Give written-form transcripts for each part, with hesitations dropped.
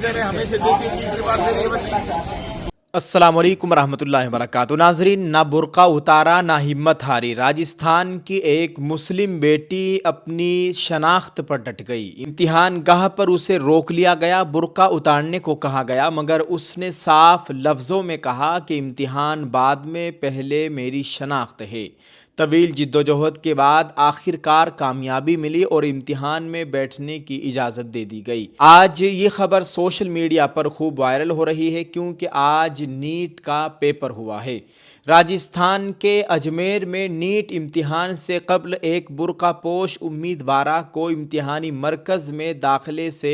दे रहे हैं, हमें से देती है, तीसरी बार दे रही है बच्ची। अस्सलाम वालेकुम रहमतुल्लाहि व बरकातुहू। नाजरीन, ना बुर्का उतारा ना हिम्मत हारी, राजस्थान की एक मुस्लिम बेटी अपनी शनाख्त पर डट गई। इम्तिहान गाह पर उसे रोक लिया गया, बुर्का उतारने को कहा गया, मगर उसने साफ लफ्ज़ों में कहा कि इम्तिहान बाद में, पहले मेरी शनाख्त है। तवील जिद्दोजहद के बाद आखिरकार कामयाबी मिली और इम्तिहान में बैठने की इजाज़त दे दी गई। आज ये खबर सोशल मीडिया पर खूब वायरल हो रही है क्योंकि आज नीट का पेपर हुआ है। राजस्थान के अजमेर में नीट इम्तिहान से कबल एक बुर्का पोश उम्मीदवारा को इम्तिहानी मरकज़ में दाखिले से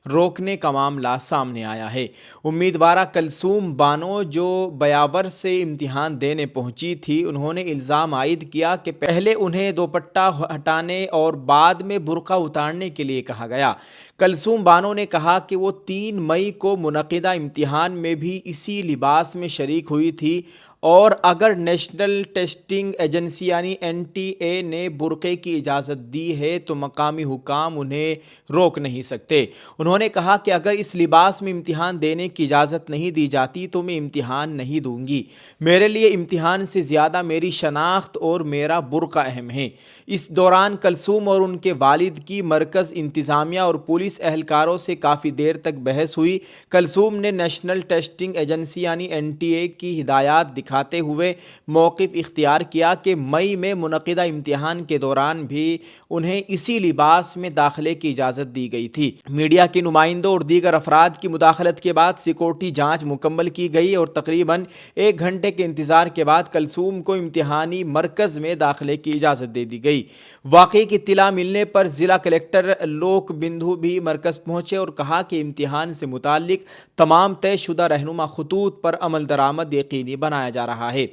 रोकने का मामला सामने आया है। उम्मीदवारा कलसूम बानो, जो बयावर से इम्तिहान देने पहुंची थी, उन्होंने इल्ज़ाम आयद किया कि पहले उन्हें दोपट्टा हटाने और बाद में बुर्का उतारने के लिए कहा गया। कलसूम बानो ने कहा कि वो 3 मई को मुनक़िदा इम्तिहान में भी इसी लिबास में शरीक हुई थी और अगर नेशनल टेस्टिंग एजेंसी यानी NTA ने बुर्के की इजाज़त दी है तो मकामी हुकाम उन्हें रोक नहीं सकते। उन्होंने कहा कि अगर इस लिबास में इम्तिहान देने की इजाज़त नहीं दी जाती तो मैं इम्तिहान नहीं दूंगी। मेरे लिए इम्तिहान से ज़्यादा मेरी शनाख्त और मेरा बुर्का अहम है। इस दौरान कलसूम और उनके वालिद की मरकज़ इंतज़ामिया और पुलिस एहलकारों से काफ़ी देर तक बहस हुई। कलसूम ने नेशनल टेस्टिंग एजेंसी यानी NTA की हिदायत दिखाते हुए मौक़िफ़ इख्तियार किया कि मई में मुनक़िदा इम्तिहान के दौरान भी उन्हें इसी लिबास में दाखिले की इजाज़त दी गई थी। मीडिया के नुमाइंदों और दीगर अफराद की मुदाखलत के बाद सिक्योरिटी जाँच मुकम्मल की गई और तकरीबन 1 घंटे के इंतज़ार के बाद कलसूम को इम्तिहानी मरकज़ में दाखिले की इजाज़त दे दी गई। वाक़े की इत्तला मिलने पर ज़िला कलेक्टर लोक बिंदु भी मरकज़ पहुँचे और कहा कि इम्तिहान से मुताल्लिक़ तमाम तयशुदा रहनुमा खतूत पर अमल दरामद यकीनी बनाया जा रहा है।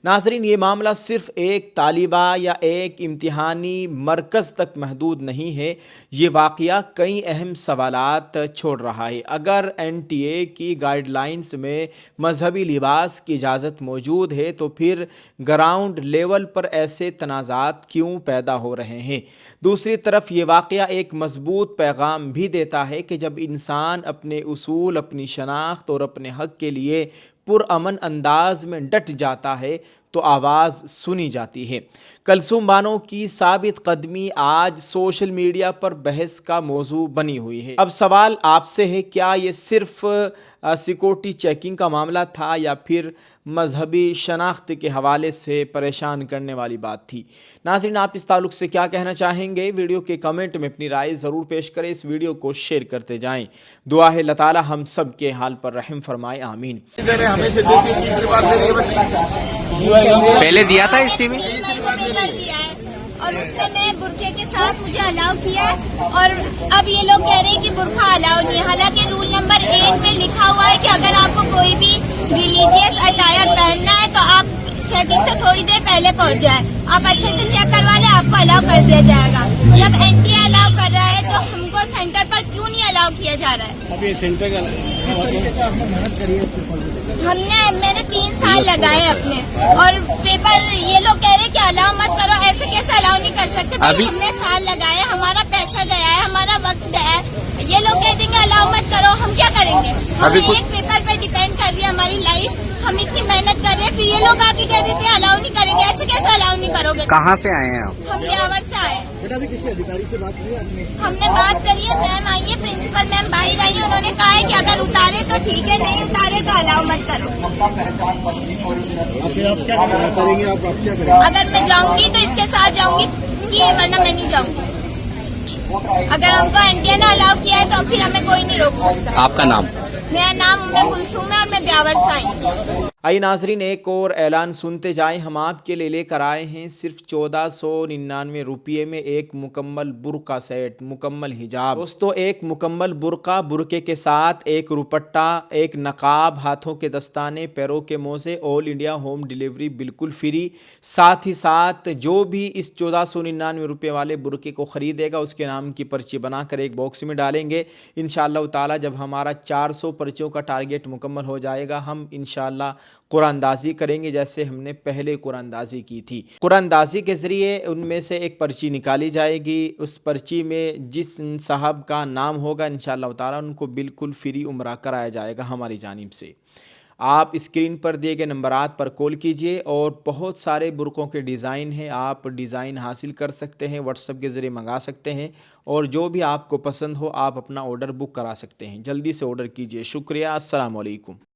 नाज़रीन, ये मामला सिर्फ एक तालिबा या एक इम्तिहानी मरकज़ तक महदूद नहीं है, ये वाक़या कई अहम सवालात छोड़ रहा है। अगर NTA की गाइडलाइंस में मजहबी लिबास की इजाज़त मौजूद है तो फिर ग्राउंड लेवल पर ऐसे तनाज़ात क्यों पैदा हो रहे हैं? दूसरी तरफ ये वाक़या एक मजबूत पैगाम भी देता है कि जब इंसान अपने उसूल, अपनी शनाख्त और अपने हक़ के लिए पुरअमन अंदाज में डट जाता है तो आवाज़ सुनी जाती है। कलसूम बानो की साबित कदमी आज सोशल मीडिया पर बहस का मौजू बनी हुई है। अब सवाल आपसे है, क्या ये सिर्फ सिक्योरिटी चेकिंग का मामला था या फिर मजहबी शनाख्त के हवाले से परेशान करने वाली बात थी? नाज़रीन, आप इस ताल्लुक़ से क्या कहना चाहेंगे? वीडियो के कमेंट में अपनी राय ज़रूर पेश करें। इस वीडियो को शेयर करते जाएं। दुआ है अल्लाह ताला हम सब के हाल पर रहम फरमाए, आमीन। दे रहे हैं, हमें से देती है, तीसरी बार दे रही है बच्ची। पहले दिया था इसी में दिया है और उसमें मैं बुर्के के साथ मुझे अलाउ किया है और अब ये लोग कह रहे हैं कि बुर्का अलाउ नहीं है। हालांकि रूल नंबर 8 में लिखा हुआ है कि अगर आपको कोई भी रिलीजियस अटायर पहनना है तो आप चेकिंग से थोड़ी देर पहले पहुंच जाए, आप अच्छे से चेक करवा लें, आपको अलाउ कर दिया जाएगा। जब NTA अलाउ कर रहा है तो हमको सेंटर पर क्यों नहीं अलाउ किया जा रहा है? अब ये सेंटर का मैंने 3 साल लगाए अपने और पेपर ये लोग कह रहे हैं कि अलाउ मत करो। ऐसे कैसे अलाउ नहीं कर सकते? भाई हमने साल लगाए, हमारा पैसा गया है, हमारा वक्त गया है। ये लोग कह देंगे अलाउ मत करो, हम क्या करेंगे? हम एक पेपर पे डिपेंड कर रही है हमारी लाइफ, हम इतनी मेहनत कर रहे हैं, फिर ये लोग आके कह देते हैं अलाउ नहीं करेंगे। ऐसे कैसे अलाउ नहीं करोगे? कहाँ से आए हैं आप? हम ब्यावर से आए। बेटा भी किसी अधिकारी से बात की आपने? हमने बात करी है, मैम आई है, प्रिंसिपल मैम बाहर आई है, उन्होंने कहा है कि अगर उतारे तो ठीक है, नहीं उतारे तो अलाउ मत करो। फिर आप क्या करेंगे? आप क्या करेंगे? अगर मैं जाऊंगी तो इसके साथ जाऊंगी, ये वरना मैं नहीं जाऊंगी। अगर हमको NTA ने अलाउ किया है तो फिर हमें कोई नहीं रोक सकता। आपका नाम? मेरा नाम उम्मे कुलसूम है और मैं ब्यावर से आई हूँ। आइए नाजरीन, एक और ऐलान सुनते जाएं। हम आपके लिए लेकर आए हैं सिर्फ 1499 रुपये में एक मुकम्मल बुर्का सेट, मुकम्मल हिजाब। दोस्तों, एक मुकम्मल बुर्का, बुर्के के साथ एक रुपट्टा, एक नकाब, हाथों के दस्ताने, पैरों के मोज़े, ऑल इंडिया होम डिलीवरी बिल्कुल फ्री। साथ ही साथ जो भी इस 1499 रुपये वाले बुर्के को ख़रीदेगा उसके नाम की पर्ची बनाकर एक बॉक्स में डालेंगे। इंशाअल्लाह ताला जब हमारा 400 पर्चियों का टारगेट मुकम्मल हो जाएगा, हम इंशाअल्लाह قرآندازی کریں گے جیسے ہم نے پہلے قرآندازی کی تھی۔ قرآندازی کے ذریعے ان میں سے ایک پرچی نکالی جائے گی، اس پرچی میں جس صاحب کا نام ہوگا انشاءاللہ تعالیٰ ان کو بالکل فری عمرہ کرایا جائے گا ہماری جانب سے۔ آپ اسکرین پر دیے گئے نمبرات پر کال کیجئے اور بہت سارے برقعوں کے ڈیزائن ہیں، آپ ڈیزائن حاصل کر سکتے ہیں، واٹس ایپ کے ذریعے منگا سکتے ہیں اور جو بھی آپ کو پسند ہو آپ اپنا آرڈر بک کرا سکتے ہیں۔ جلدی سے آرڈر کیجئے۔ شکریہ، السلام علیکم۔